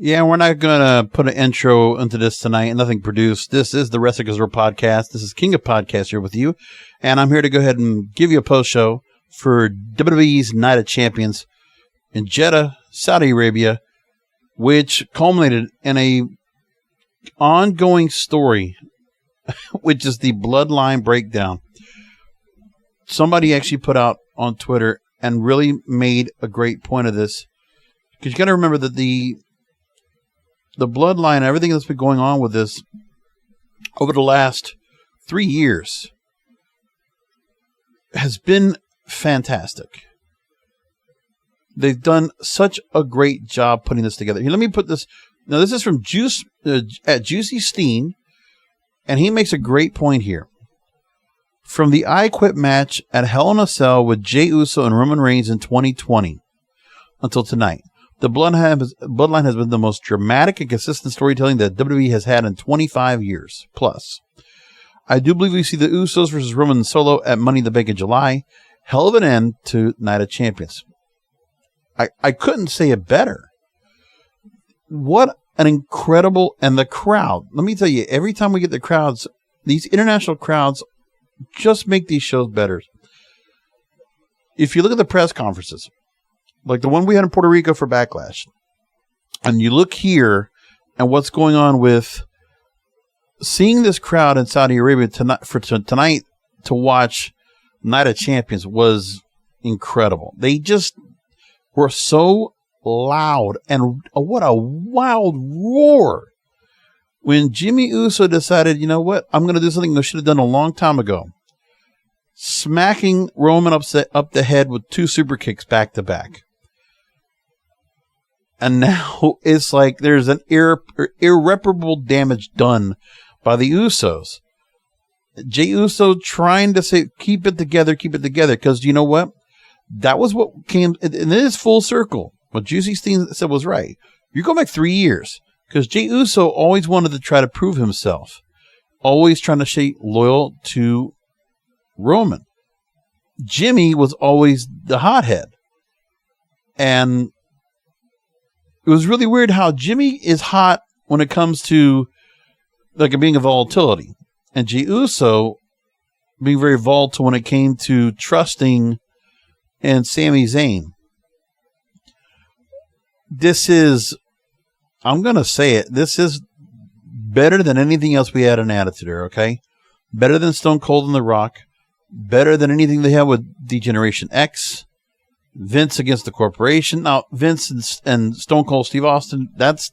Yeah, we're not going to put an intro into this tonight. Nothing produced. This is the Wrestling Gazelle podcast. This is King of Podcasts here with you. And I'm here to go ahead and give you a post show for WWE's Night of Champions in Jeddah, Saudi Arabia, which culminated in a ongoing story, which is the Bloodline breakdown. Somebody actually put out on Twitter and really made a great point of this. Because you got to remember that the Bloodline, everything that's been going on with this over the last 3 years has been fantastic. They've done such a great job putting this together. Here, let me put this. Now, this is from at Juicy Steen, and he makes a great point here. From the I Quit match at Hell in a Cell with Jey Uso and Roman Reigns in 2020 until tonight, the Bloodline has been the most dramatic and consistent storytelling that WWE has had in 25 years plus. I do believe we see the Usos versus Roman Solo at Money in the Bank in July. Hell of an end to Night of Champions. I couldn't say it better. What an incredible, and the crowd. Let me tell you, every time we get the crowds, these international crowds just make these shows better. If you look at the press conferences, like the one we had in Puerto Rico for Backlash, and you look here and what's going on with seeing this crowd in Saudi Arabia tonight to watch Night of Champions was incredible. They just were so loud, and what a wild roar when Jimmy Uso decided, you know what, I'm going to do something I should have done a long time ago. Smacking Roman up the head with 2 super kicks back to back. And now it's like there's an irreparable damage done by the Usos. Jey Uso trying to say, keep it together, because you know what? That was what came, and it is full circle. What Juicy Steen said was right. You go back 3 years, because Jey Uso always wanted to try to prove himself, always trying to stay loyal to Roman. Jimmy was always the hothead. And it was really weird how Jimmy is hot when it comes to like being a volatility, and Jey Uso being very volatile when it came to trusting in Sami Zayn. This is, I'm going to say it, this is better than anything else we had in Attitude Era, okay? Better than Stone Cold and The Rock. Better than anything they had with D-Generation X. Vince against the corporation. Now, Vince and Stone Cold Steve Austin, that's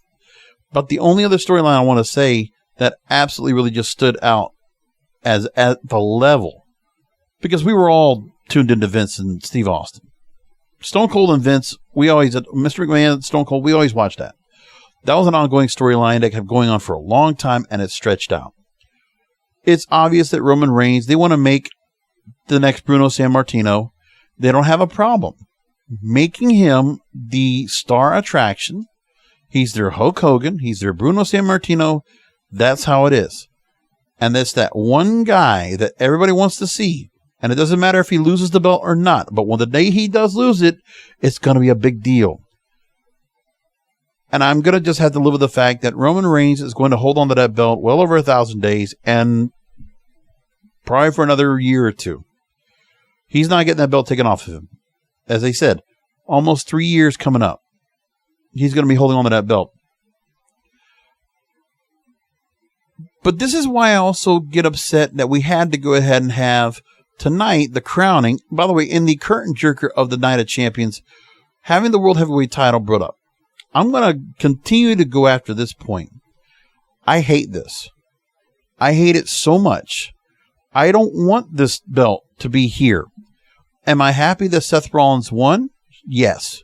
about the only other storyline I want to say that absolutely really just stood out as at the level. Because we were all tuned into Vince and Steve Austin. Stone Cold and Vince, we always, Mr. McMahon, Stone Cold, we always watched that. That was an ongoing storyline that kept going on for a long time, and it stretched out. It's obvious that Roman Reigns, they want to make the next Bruno Sammartino. They don't have a problem making him the star attraction. He's their Hulk Hogan. He's their Bruno Sammartino. That's how it is. And it's that one guy that everybody wants to see. And it doesn't matter if he loses the belt or not. But when the day he does lose it, it's going to be a big deal. And I'm going to just have to live with the fact that Roman Reigns is going to hold on to that belt well over 1,000 days. And probably for another year or two. He's not getting that belt taken off of him. As I said, almost 3 years coming up. He's going to be holding on to that belt. But this is why I also get upset that we had to go ahead and have tonight the crowning. By the way, in the curtain jerker of the Night of Champions, having the World Heavyweight title brought up. I'm going to continue to go after this point. I hate this. I hate it so much. I don't want this belt to be here. Am I happy that Seth Rollins won? Yes.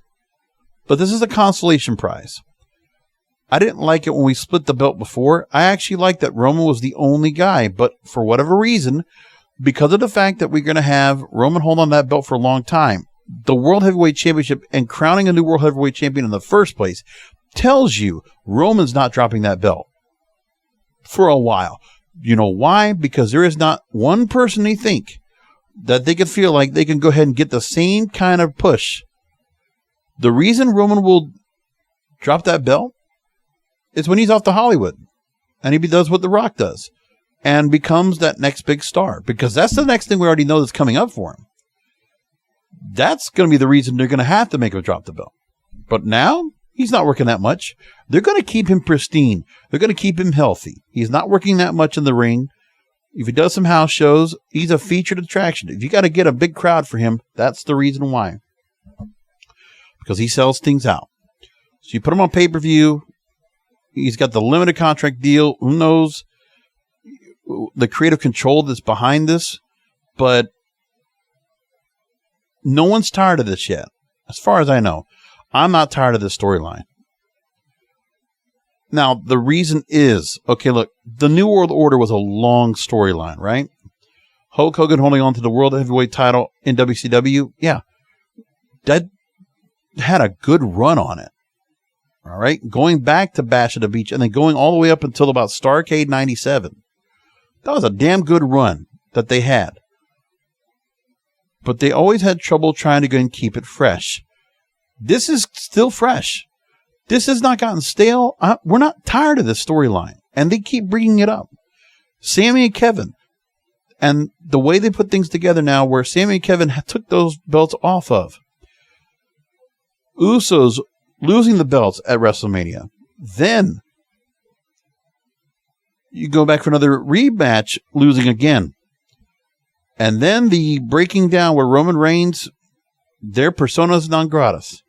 But this is a consolation prize. I didn't like it when we split the belt before. I actually liked that Roman was the only guy. But for whatever reason, because of the fact that we're going to have Roman hold on that belt for a long time, the World Heavyweight Championship and crowning a new World Heavyweight Champion in the first place tells you Roman's not dropping that belt for a while. You know why? Because there is not one person they think that they can feel like they can go ahead and get the same kind of push. The reason Roman will drop that belt is when he's off to Hollywood and he does what The Rock does and becomes that next big star, because that's the next thing we already know that's coming up for him. That's going to be the reason they're going to have to make him drop the belt. But now he's not working that much. They're going to keep him pristine. They're going to keep him healthy. He's not working that much in the ring. If he does some house shows, he's a featured attraction. If you got to get a big crowd for him, that's the reason why. Because he sells things out. So you put him on pay-per-view. He's got the limited contract deal. Who knows the creative control that's behind this? But no one's tired of this yet. As far as I know, I'm not tired of this storyline. Now, the reason is, okay, look, the New World Order was a long storyline, right? Hulk Hogan holding on to the World Heavyweight title in WCW. Yeah, that had a good run on it. All right. Going back to Bash at the Beach and then going all the way up until about Starrcade 97. That was a damn good run that they had. But they always had trouble trying to go and keep it fresh. This is still fresh. This has not gotten stale. We're not tired of this storyline. And they keep bringing it up. Sammy and Kevin. And the way they put things together now where Sammy and Kevin took those belts off of. Usos losing the belts at WrestleMania. Then you go back for another rematch, losing again. And then the breaking down where Roman Reigns, their personas non gratis.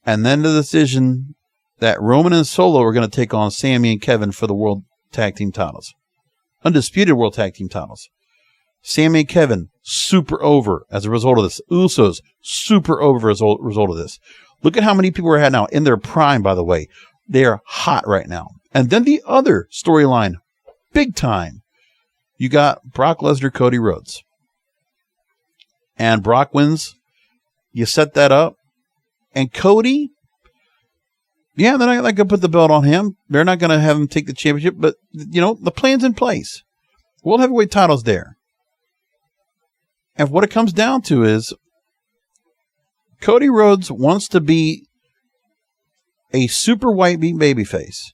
And then the decision that Roman and Solo are going to take on Sammy and Kevin for the World Tag Team titles. Undisputed World Tag Team titles. Sammy and Kevin, super over as a result of this. Usos, super over as a result of this. Look at how many people are had now in their prime, by the way. They are hot right now. And then the other storyline, big time. You got Brock Lesnar, Cody Rhodes. And Brock wins. You set that up. And Cody, yeah, they're not going to put the belt on him. They're not going to have him take the championship. But, you know, the plan's in place. World Heavyweight title's there. And what it comes down to is Cody Rhodes wants to be a super white meat babyface.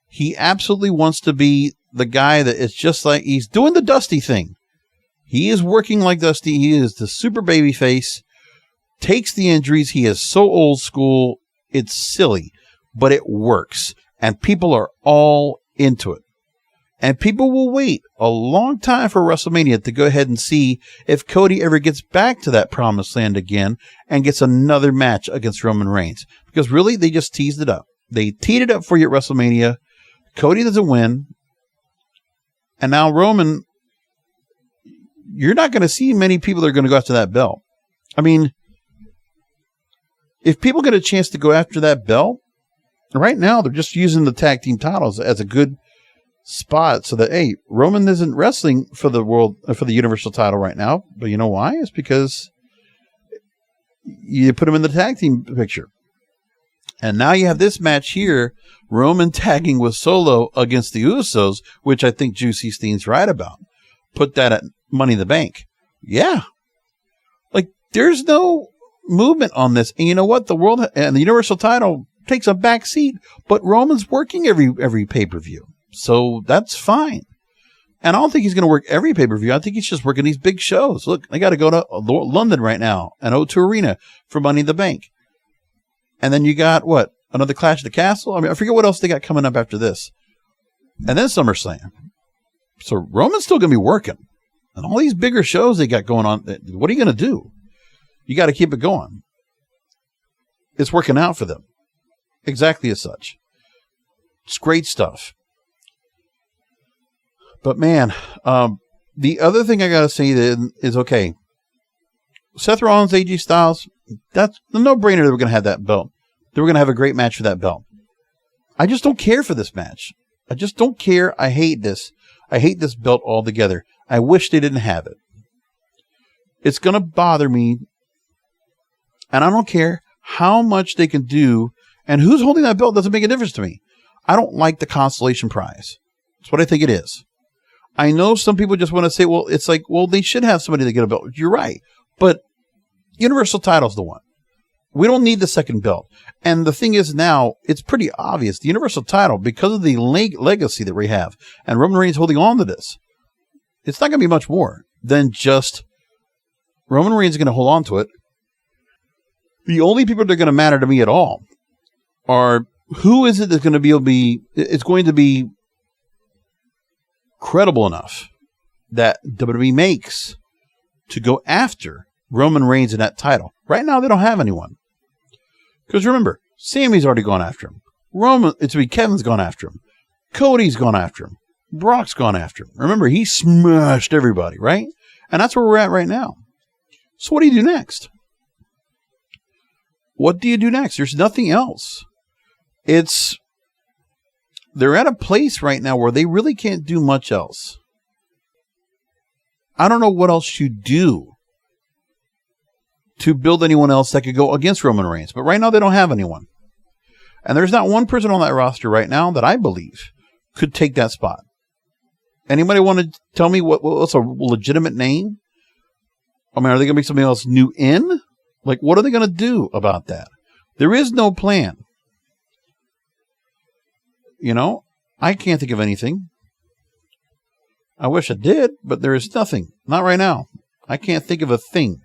He absolutely wants to be the guy that is just like, he's doing the Dusty thing. He is working like Dusty. He is the super babyface. Takes the injuries. He is so old school. It's silly, but it works. And people are all into it. And people will wait a long time for WrestleMania to go ahead and see if Cody ever gets back to that promised land again and gets another match against Roman Reigns. Because really, they just teased it up. They teed it up for you at WrestleMania. Cody doesn't win. And now Roman, you're not going to see many people that are going to go after that belt. I mean, if people get a chance to go after that belt, right now they're just using the tag team titles as a good spot so that, hey, Roman isn't wrestling for the world, for the universal title right now. But you know why? It's because you put him in the tag team picture. And now you have this match here, Roman tagging with Solo against the Usos, which I think Juicy Steen's right about. Put that at Money in the Bank. Yeah. Like, there's no movement on this. And you know what? The world and the universal title takes a back seat, but Roman's working every pay-per-view. So that's fine. And I don't think he's going to work every pay-per-view. I think he's just working these big shows. Look, I got to go to London right now and O2 Arena for Money in the Bank. And then you got, what, another Clash of the Castle? I mean, I forget what else they got coming up after this. And then SummerSlam. So Roman's still going to be working. And all these bigger shows they got going on, what are you going to do? You got to keep it going. It's working out for them. Exactly as such. It's great stuff. But man, the other thing I got to say is, okay, Seth Rollins, AJ Styles, that's the no-brainer they were going to have that belt. They were going to have a great match for that belt. I just don't care for this match. I just don't care. I hate this. I hate this belt altogether. I wish they didn't have it. It's going to bother me. And I don't care how much they can do. And who's holding that belt doesn't make a difference to me. I don't like the consolation prize. That's what I think it is. I know some people just want to say, well, it's like, well, they should have somebody to get a belt. You're right. But Universal title's the one. We don't need the second belt. And the thing is now, it's pretty obvious. The Universal title, because of the legacy that we have, and Roman Reigns holding on to this, it's not going to be much more than just Roman Reigns is going to hold on to it. The only people that are going to matter to me at all are who is it that's going to it's going to be credible enough that WWE makes to go after Roman Reigns in that title. Right now, they don't have anyone. Because remember, Sammy's already gone after him. Kevin's gone after him. Cody's gone after him. Brock's gone after him. Remember, he smashed everybody, right? And that's where we're at right now. So what do you do next? What do you do next? There's nothing else. They're at a place right now where they really can't do much else. I don't know what else you do to build anyone else that could go against Roman Reigns. But right now, they don't have anyone. And there's not one person on that roster right now that I believe could take that spot. Anybody want to tell me what's a legitimate name? I mean, are they going to be something else new in? Like, what are they going to do about that? There is no plan. You know, I can't think of anything. I wish I did, but there is nothing. Not right now. I can't think of a thing.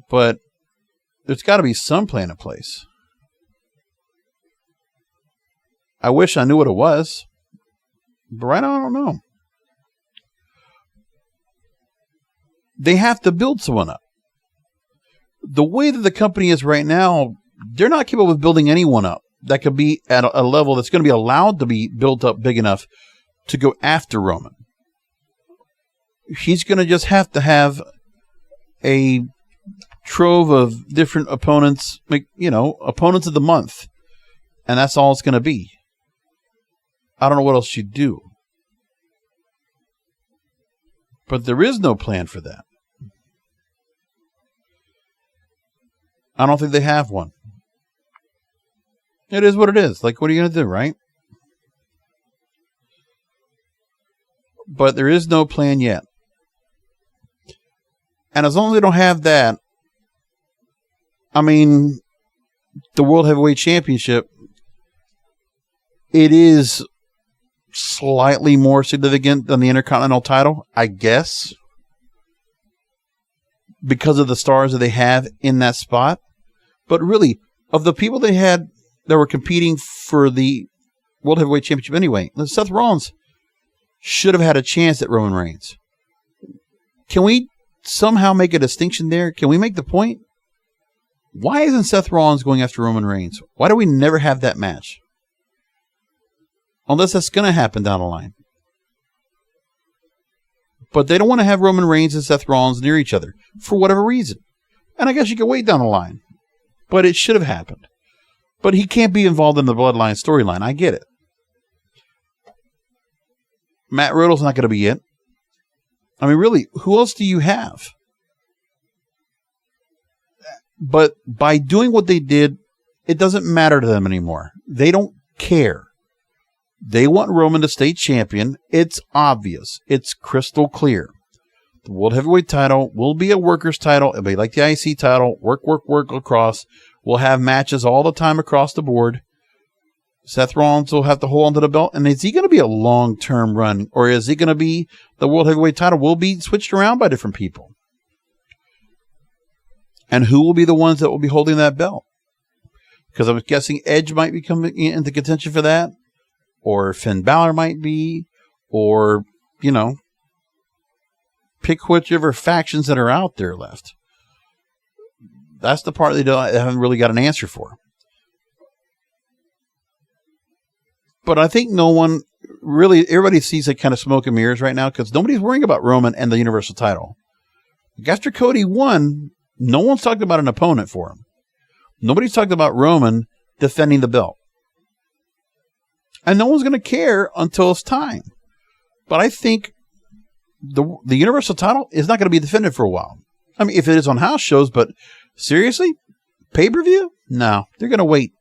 But there's got to be some plan in place. I wish I knew what it was. But right now, I don't know. They have to build someone up. The way that the company is right now, they're not capable of building anyone up that could be at a level that's going to be allowed to be built up big enough to go after Roman. He's going to just have to have a trove of different opponents, opponents of the month. And that's all it's going to be. I don't know what else you do. But there is no plan for that. I don't think they have one. It is what it is. Like, what are you going to do, right? But there is no plan yet. And as long as they don't have that, I mean, the World Heavyweight Championship, it is slightly more significant than the Intercontinental title, I guess, because of the stars that they have in that spot. But really, of the people they had that were competing for the World Heavyweight Championship anyway, Seth Rollins should have had a chance at Roman Reigns. Can we somehow make a distinction there? Can we make the point? Why isn't Seth Rollins going after Roman Reigns? Why do we never have that match? Unless that's going to happen down the line. But they don't want to have Roman Reigns and Seth Rollins near each other for whatever reason. And I guess you can wait down the line. But it should have happened. But he can't be involved in the Bloodline storyline. I get it. Matt Riddle's not going to be it. I mean, really, who else do you have? But by doing what they did, it doesn't matter to them anymore. They don't care. They want Roman to stay champion. It's obvious. It's crystal clear. The World Heavyweight title will be a workers' title. It'll be like the IC title. Work across. We'll have matches all the time across the board. Seth Rollins will have to hold onto the belt. And is he going to be a long-term run? Or is he going to be the World Heavyweight title will be switched around by different people? And who will be the ones that will be holding that belt? Because I'm guessing Edge might be coming into contention for that. Or Finn Balor might be. Or, pick whichever factions that are out there left. That's the part they haven't really got an answer for. But I think no one really, everybody sees like kind of smoke and mirrors right now because nobody's worrying about Roman and the Universal title. After Cody won, no one's talking about an opponent for him. Nobody's talking about Roman defending the belt. And no one's going to care until it's time. But I think the Universal title is not going to be defended for a while. I mean, if it is on house shows, but seriously? Pay-per-view? No, they're going to wait.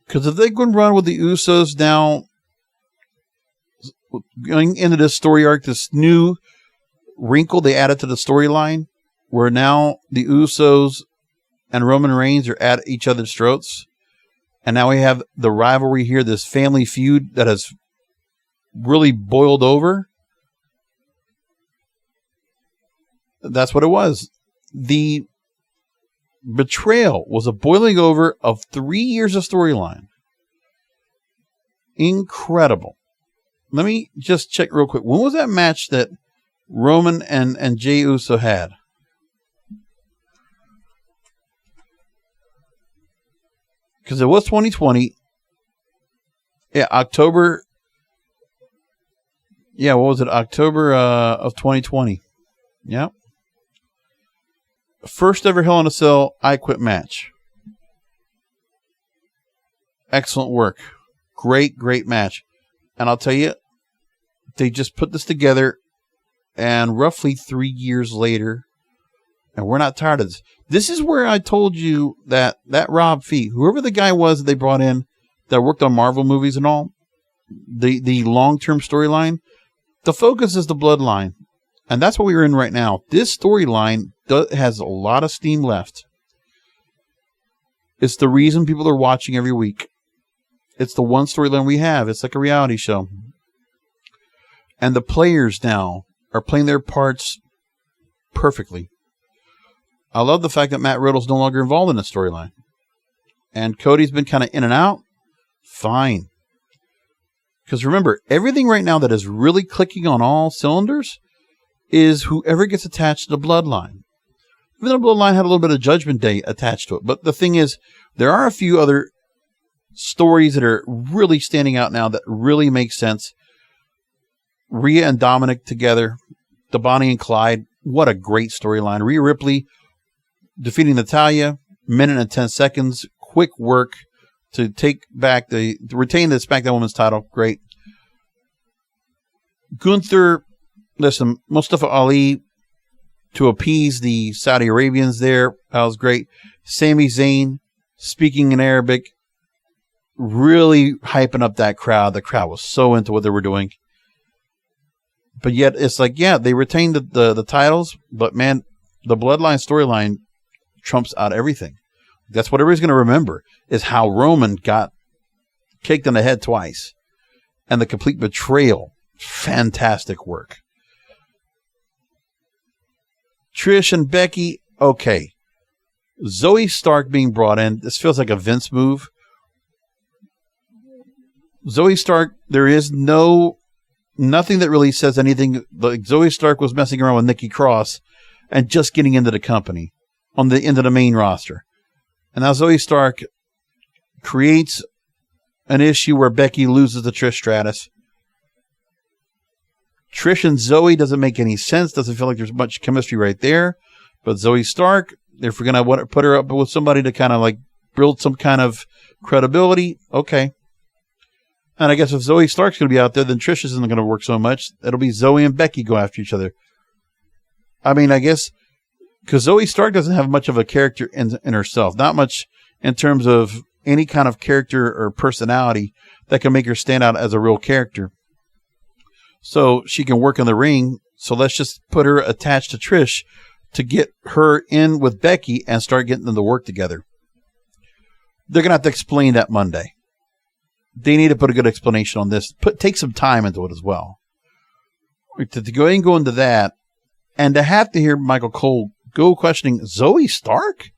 Because if they can run with the Usos now, going into this story arc, this new wrinkle they added to the storyline where now the Usos and Roman Reigns are at each other's throats. And now we have the rivalry here, this family feud that has really boiled over. That's what it was. The betrayal was a boiling over of 3 years of storyline. Incredible. Let me just check real quick. When was that match that Roman and Jey Uso had? Because it was 2020. Yeah, October. Yeah, what was it? October of 2020. Yeah. First ever Hell in a Cell I Quit match. Excellent work. Great match. And I'll tell you, they just put this together, and roughly 3 years later, and we're not tired of this. This is where I told you that Rob Fee, whoever the guy was that they brought in that worked on Marvel movies and all, the long-term storyline, the focus is the Bloodline. And that's what we're in right now. This storyline has a lot of steam left. It's the reason people are watching every week. It's the one storyline we have. It's like a reality show. And the players now are playing their parts perfectly. I love the fact that Matt Riddle's no longer involved in the storyline. And Cody's been kind of in and out. Fine. Because remember, everything right now that is really clicking on all cylinders is whoever gets attached to the Bloodline. Even though the Bloodline had a little bit of Judgment Day attached to it. But the thing is, there are a few other stories that are really standing out now that really make sense. Rhea and Dominic together. The Bonnie and Clyde. What a great storyline. Rhea Ripley defeating Natalya. Minute and 10 seconds. Quick work to take back to retain the SmackDown Women's title. Great. Gunther, listen, Mustafa Ali to appease the Saudi Arabians there. That was great. Sami Zayn speaking in Arabic. Really hyping up that crowd. The crowd was so into what they were doing. But yet, it's like, yeah, they retained the titles, but man, the Bloodline storyline trumps out everything. That's what everybody's going to remember, is how Roman got kicked in the head twice. And the complete betrayal. Fantastic work. Trish and Becky, okay. Zoe Stark being brought in, this feels like a Vince move. Zoe Stark, there is nothing that really says anything. Like Zoe Stark was messing around with Nikki Cross and just getting into the company into the main roster. And now Zoe Stark creates an issue where Becky loses to Trish Stratus. Trish and Zoe doesn't make any sense. Doesn't feel like there's much chemistry right there. But Zoe Stark, if we're going to put her up with somebody to kind of like build some kind of credibility, okay. And I guess if Zoe Stark's going to be out there, then Trish isn't going to work so much. It'll be Zoe and Becky go after each other. I mean, I guess, because Zoe Stark doesn't have much of a character in herself. Not much in terms of any kind of character or personality that can make her stand out as a real character. So she can work in the ring. So let's just put her attached to Trish to get her in with Becky and start getting them to work together. They're going to have to explain that Monday. They need to put a good explanation on this. Take some time into it as well. To go ahead and go into that, and to have to hear Michael Cole go questioning Zoe Stark?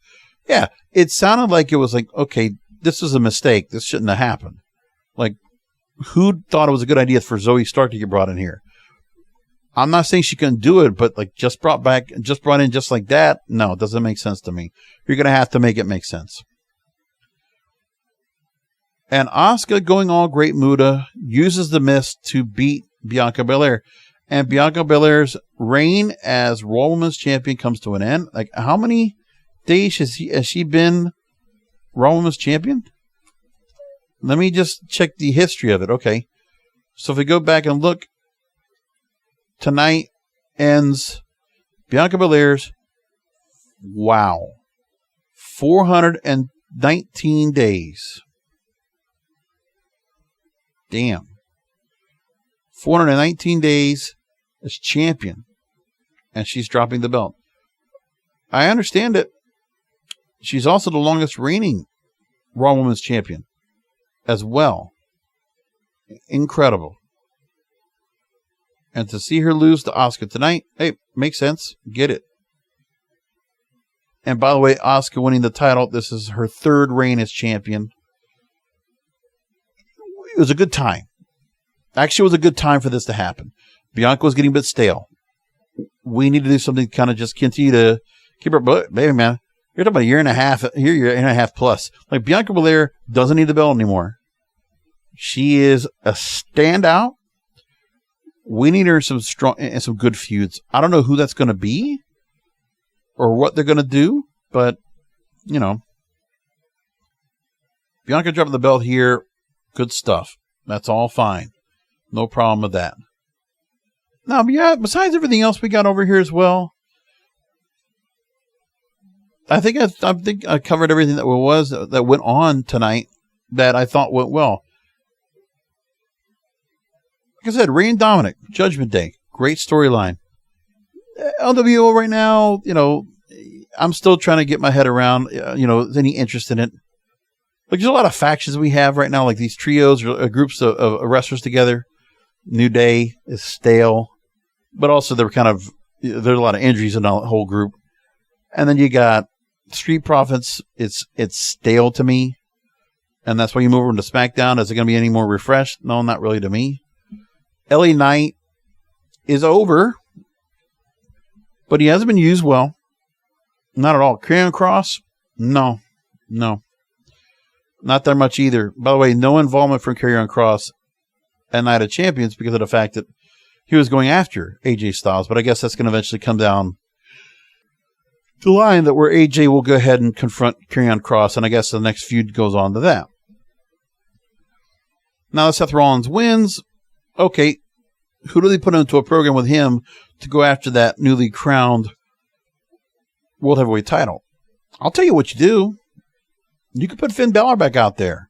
Yeah, it sounded like it was like, okay, this was a mistake. This shouldn't have happened. Like, who thought it was a good idea for Zoe Stark to get brought in here? I'm not saying she couldn't do it, but like just brought in just like that? No, it doesn't make sense to me. You're going to have to make it make sense. And Asuka, going all Great Muta, uses the mist to beat Bianca Belair. And Bianca Belair's reign as Raw Women's Champion comes to an end. Like, how many days has she been Raw Women's Champion? Let me just check the history of it. Okay. So if we go back and look, tonight ends Bianca Belair's, 419 days. Damn. 419 days as champion. And she's dropping the belt. I understand it. She's also the longest reigning Raw Women's Champion as well. Incredible. And to see her lose to Asuka tonight, hey, makes sense. Get it. And by the way, Asuka winning the title, this is her third reign as champion. It was a good time. Actually, it was a good time for this to happen. Bianca was getting a bit stale. We need to do something to kind of just continue to keep her, but baby man, you're talking about a year and a half plus. Like Bianca Belair doesn't need the belt anymore. She is a standout. We need her some strong and some good feuds. I don't know who that's going to be or what they're going to do, but you know, Bianca dropping the belt here, good stuff. That's all fine. No problem with that. Now, yeah, besides everything else we got over here as well, I think I covered everything that went on tonight that I thought went well. Like I said, Rey and Dominic, Judgment Day, great storyline. LWO right now, you know, I'm still trying to get my head around, you know, any interest in it. Like, there's a lot of factions we have right now, like these trios or groups of wrestlers together. New Day is stale, but also there's a lot of injuries in the whole group. And then you got Street Profits. It's stale to me, and that's why you move over to SmackDown. Is it going to be any more refreshed? No, not really to me. LA Knight is over, but he hasn't been used well. Not at all. Karrion Kross? No. Not that much either. By the way, no involvement from Karrion Kross at Night of Champions because of the fact that he was going after AJ Styles, but I guess that's going to eventually come down the line that where AJ will go ahead and confront Karrion Kross, and I guess the next feud goes on to that. Now that Seth Rollins wins, okay, who do they put into a program with him to go after that newly crowned World Heavyweight title? I'll tell you what you do. You could put Finn Balor back out there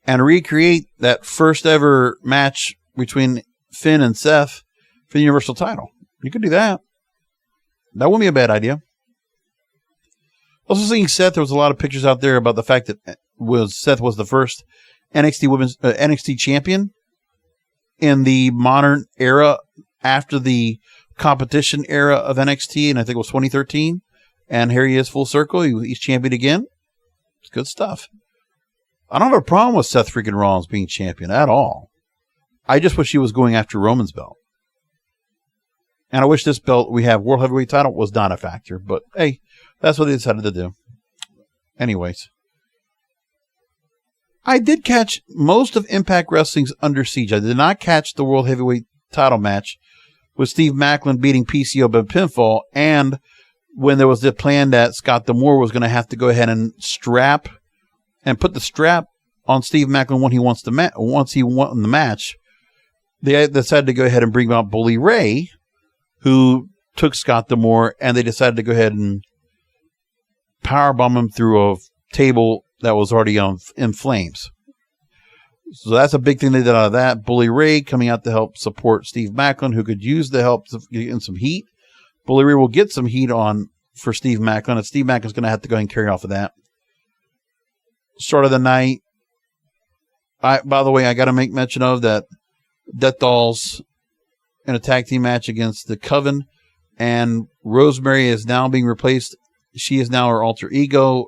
and recreate that first ever match between Finn and Seth for the Universal title. You could do that. That wouldn't be a bad idea. Also seeing Seth, there was a lot of pictures out there about the fact that Seth was the first NXT champion in the modern era after the competition era of NXT, and I think it was 2013. And here he is full circle. He's champion again. It's good stuff. I don't have a problem with Seth freaking Rollins being champion at all. I just wish he was going after Roman's belt. And I wish this belt we have, World Heavyweight title, was not a factor. But, hey, that's what they decided to do. Anyways. I did catch most of Impact Wrestling's Under Siege. I did not catch the World Heavyweight title match with Steve Maclin beating PCO by pinfall, and when there was the plan that Scott D'Amore was going to have to go ahead and put the strap on Steve Maclin when he wants once he won the match, they decided to go ahead and bring out Bully Ray, who took Scott D'Amore, and they decided to go ahead and powerbomb him through a table that was already in flames. So that's a big thing they did out of that. Bully Ray coming out to help support Steve Maclin, who could use the help to get in some heat. Bully Ray will get some heat on for Steve Maclin, and Steve Maclin's going to have to go ahead and carry off of that. Start of the night. By the way, I got to make mention of that Death Dolls in a tag team match against the Coven, and Rosemary is now being replaced. She is now her alter ego,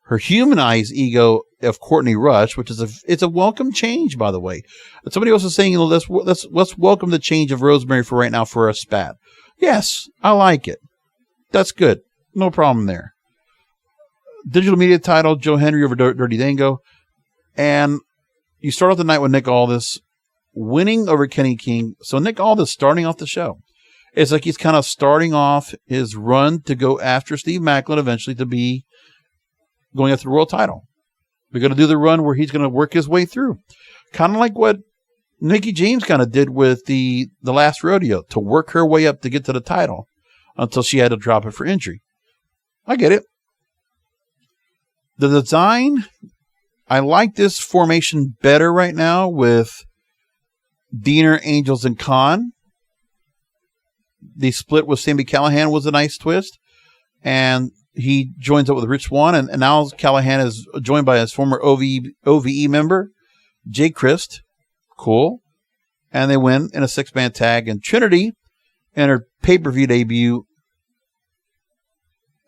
her humanized ego of Courtney Rush, which is it's a welcome change, by the way. But somebody else is saying, you know, let's welcome the change of Rosemary for right now for a spat. Yes, I like it. That's good. No problem there. Digital media title, Joe Henry over Dirty Dango. And you start off the night with Nick Aldis winning over Kenny King. So Nick Aldis starting off the show. It's like he's kind of starting off his run to go after Steve Maclin eventually to be going after the world title. We're going to do the run where he's going to work his way through. Kind of like what Mickie James kind of did with the last rodeo, to work her way up to get to the title until she had to drop it for injury. I get it. The design, I like this formation better right now with Diener, Angels, and Khan. the split with Sami Callihan was a nice twist. And he joins up with Rich Swann. And now Callihan is joined by his former OVE member, Jay Christ. Cool. And they win in a 6-man tag. And Trinity, in her pay-per-view debut,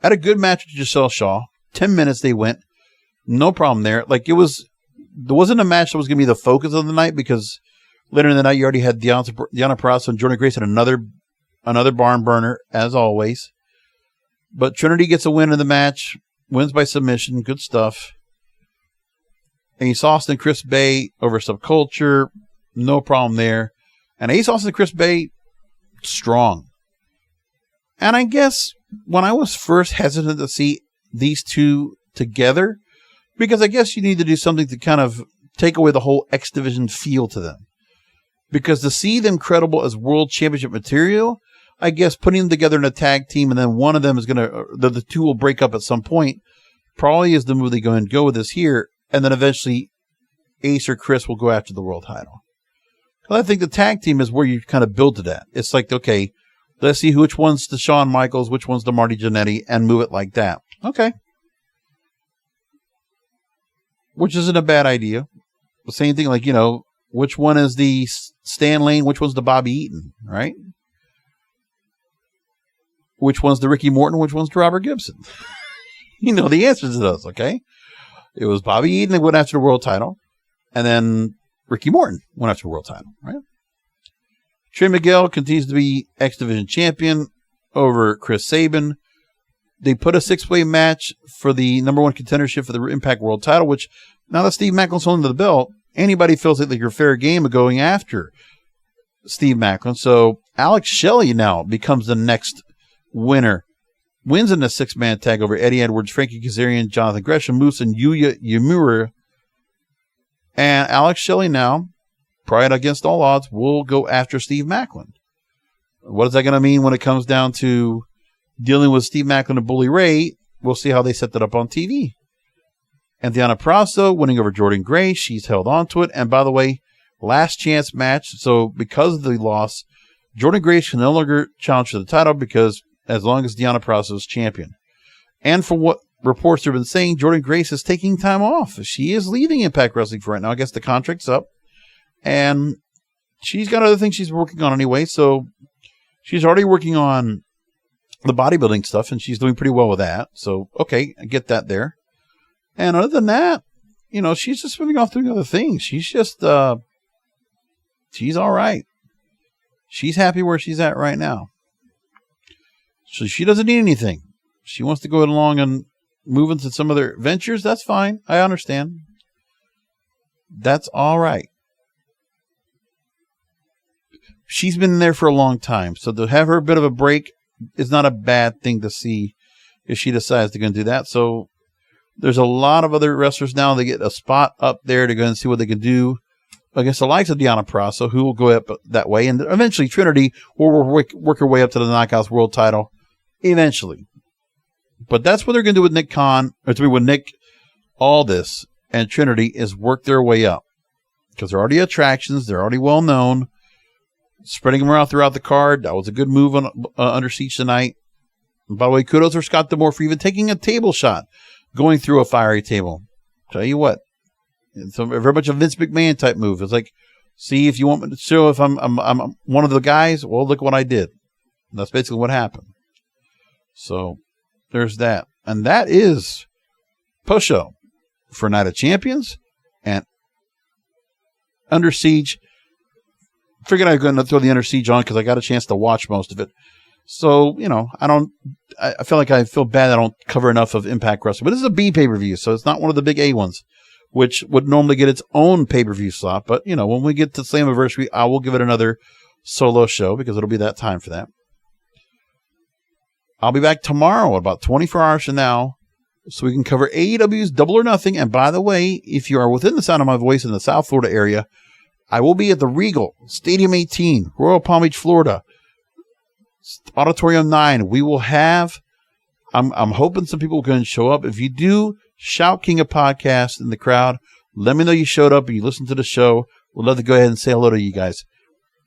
had a good match with Giselle Shaw. 10 minutes they went. No problem there. Like, there wasn't a match that was going to be the focus of the night, because later in the night you already had Deonna Purrazzo and Jordynne Grace, and another barn burner, as always. But Trinity gets a win in the match, wins by submission. Good stuff. And Ace Austin, Chris Bay over Subculture. No problem there. And Ace Austin and Chris Bay, strong. And I guess when I was first hesitant to see these two together, because I guess you need to do something to kind of take away the whole X Division feel to them. Because to see them credible as world championship material, I guess putting them together in a tag team and then one of them is going to, the two will break up at some point, probably is the move they go with this here. And then eventually Ace or Chris will go after the world title. Well, I think the tag team is where you kind of build to that. It's like, okay, let's see which one's the Shawn Michaels, which one's the Marty Jannetty, and move it like that. Okay. Which isn't a bad idea. The same thing, like, which one is the Stan Lane, which one's the Bobby Eaton, right? Which one's the Ricky Morton, which one's the Robert Gibson? You know the answers to those, okay? It was Bobby Eaton that went after the world title, and then Ricky Morton went after the world title, right? Trey Miguel continues to be X Division champion over Chris Sabin. They put a 6-way match for the number one contendership for the Impact World title, which now that Steve Macklin's holding the belt, anybody feels like you're fair game of going after Steve Maclin. So Alex Shelley now becomes the next winner. Wins in the 6-man tag over Eddie Edwards, Frankie Kazarian, Jonathan Gresham, Moose, and Yuya Uemura. And Alex Shelley now, probably against all odds, will go after Steve Maclin. What is that going to mean when it comes down to dealing with Steve Maclin and Bully Ray? We'll see how they set that up on TV. And Deonna Purrazzo winning over Jordynne Grace. She's held on to it. And by the way, last chance match. So because of the loss, Jordynne Grace can no longer challenge for the title, because as long as Deonna Purrazzo is champion. And from what reports have been saying, Jordynne Grace is taking time off. She is leaving Impact Wrestling for right now. I guess the contract's up. And she's got other things she's working on anyway. So she's already working on the bodybuilding stuff, and she's doing pretty well with that. So, okay, I get that there. And other than that, she's just moving off doing other things. She's just, she's all right. She's happy where she's at right now. So she doesn't need anything. She wants to go along and move into some other ventures. That's fine. I understand. That's all right. She's been there for a long time. So to have her a bit of a break is not a bad thing to see if she decides to go and do that. So there's a lot of other wrestlers now. They get a spot up there to go and see what they can do against the likes of Deonna Purrazzo, who will go up that way. And eventually Trinity will work her way up to the Knockouts World title eventually. But that's what they're going to do with Nick Khan, or to be with Nick Aldis and Trinity, is work their way up. Because they're already attractions. They're already well known. Spreading them around throughout the card. That was a good move on Under Siege tonight. And by the way, kudos for Scott D'Amore for even taking a table shot, going through a fiery table. Tell you what, it's very much a Vince McMahon type move. It's like, see, if you want me to show if I'm one of the guys, well, look what I did. And that's basically what happened. So there's that. And that is post-show for Night of Champions and Under Siege. Figured I was going to throw the Under Siege on because I got a chance to watch most of it. So, I feel like I feel bad I don't cover enough of Impact Wrestling. But this is a B pay-per-view, so it's not one of the big A ones, which would normally get its own pay-per-view slot. But, when we get to Slammiversary, I will give it another solo show because it'll be that time for that. I'll be back tomorrow, about 24 hours from now, so we can cover AEW's Double or Nothing. And by the way, if you are within the sound of my voice in the South Florida area, I will be at the Regal, Stadium 18, Royal Palm Beach, Florida, Auditorium 9. We will have, I'm hoping some people can show up. If you do, shout King of Podcasts in the crowd. Let me know you showed up and you listened to the show. We'd love to go ahead and say hello to you guys.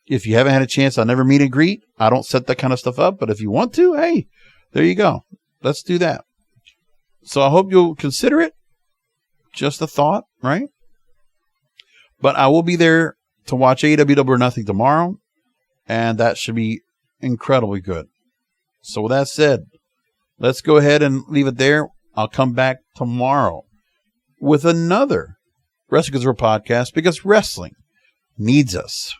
If you haven't had a chance, I'll never meet and greet. I don't set that kind of stuff up, but if you want to, hey, there you go. Let's do that. So I hope you'll consider it. Just a thought, right? But I will be there to watch AEW Double or Nothing tomorrow, and that should be incredibly good. So with that said, let's go ahead and leave it there. I'll come back tomorrow with another Wrestling Conservative podcast because wrestling needs us.